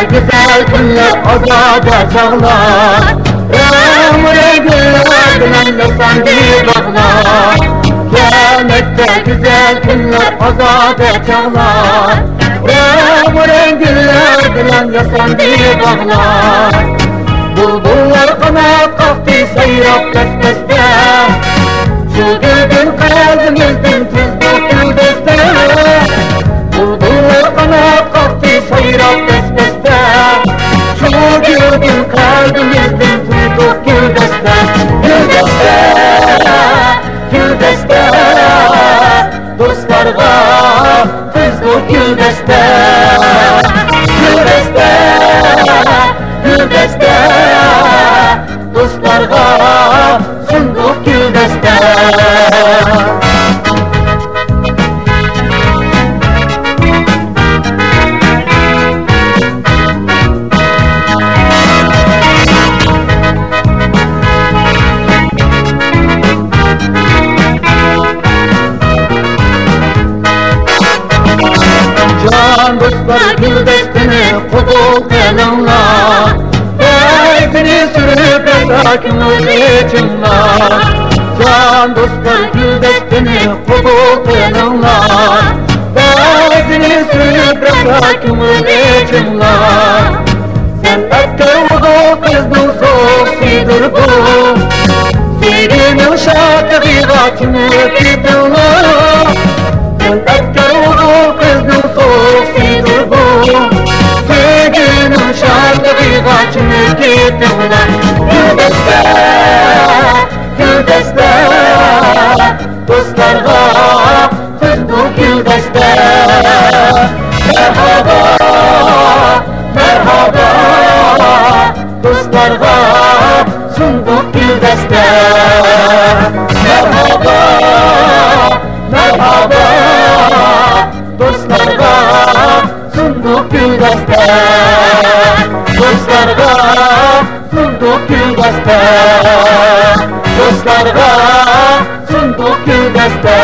güzel günler, azade çağlar. Ömre günler bilen yasandı bağlar. Kıyamette güzel günler, azade çağlar. Ömre günler bilen yasandı bağlar. Bulbullar kanat kalktı sayrap pes-peste. Şu gülgün kalbimizden tuzlu güldeste. Bulbullar kanat kalktı sayrap pes-peste. Şu gülgün kalbimizden tuzlu güldeste. Güldeste, güldeste, dostlarga tuzlu güldeste. Güldeste, güldeste, dostlarga sunduk güldeste. Can dostlar güldestini kudul kılınlar. Beyzini sürüp sakinlik içinler. Can dostlar güldestini kudul kılınlar. Beyzini sürüp sakinlik içinler. Sen ette uğdu kızdın soğuksidir bu. Sevginin şarkıga kimlik idinler. Sen ette uğdu kızdın soğuksidir bu. Sevginin şarkıga kimlik idinler. Güldeste, güldeste, dostlarga tuzlu güldeste. Merhaba, merhaba, dostlarga sunduk güldeste. Merhaba, merhaba, dostlarga sunduk güldeste. Dostlarga sunduk güldeste. Dostlarga sunduk güldeste.